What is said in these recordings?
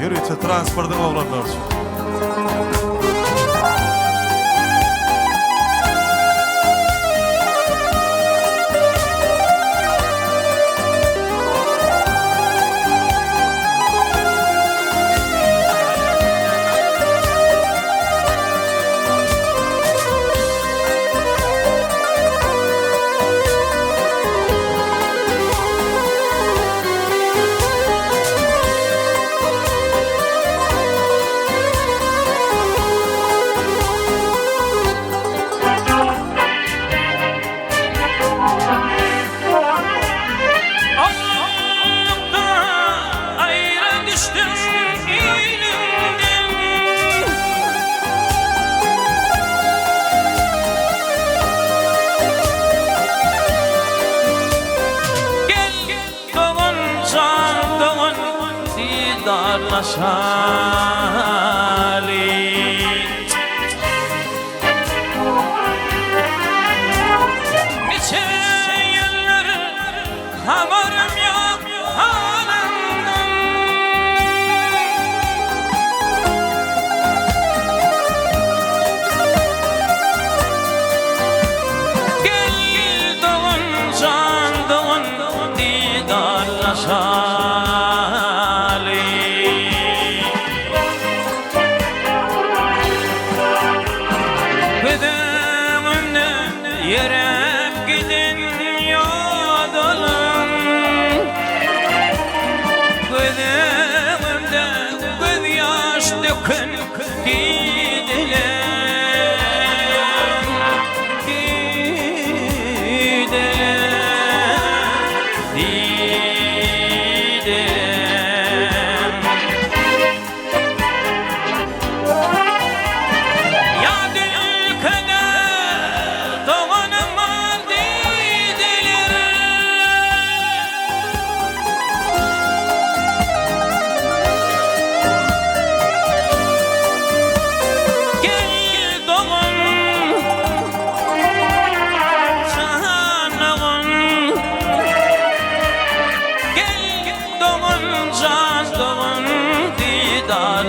Yürüyüşü transportun oğlanlar için. Nice yılları haberim yok halimden. Gel doğun can doğun didarlaşalım. Yerep gidin yadalım. Gözümde göz yaş dökün gidelim. Gidelim, gidelim. Yad ülkede doğanım var dediler. Gel doğun canağın. Gel doğun can doğun didarlaşalım.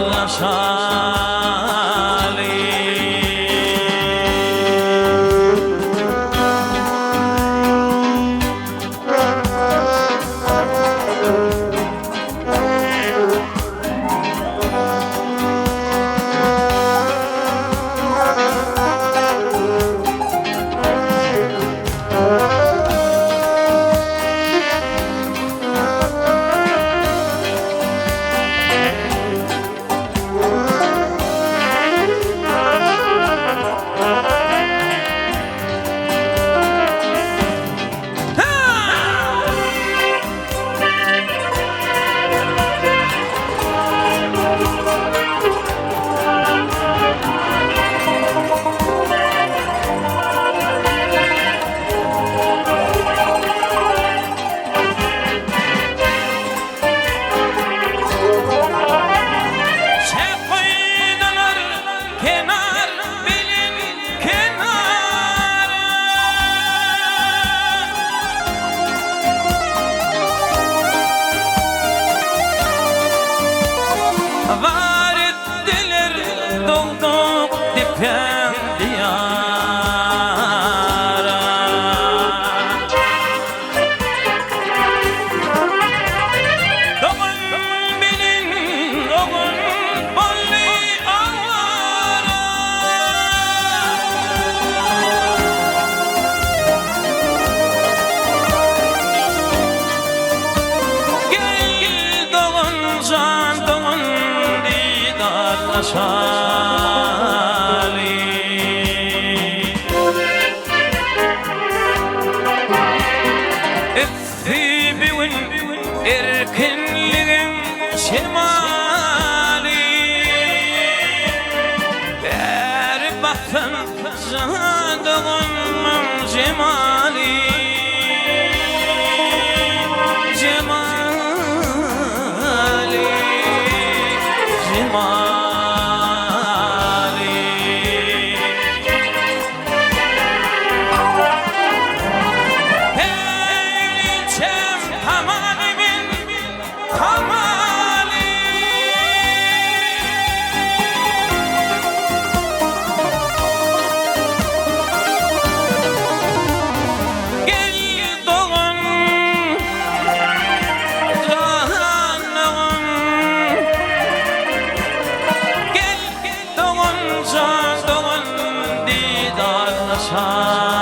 Var ettiler dolduk dipen diyara. Doğun benim doğun bolli avara. Gel doğun can doğun didarlaşalım. Üffibimin erkinliğin şemali. Berbatın canağın cemali. Cemali, cemali. sar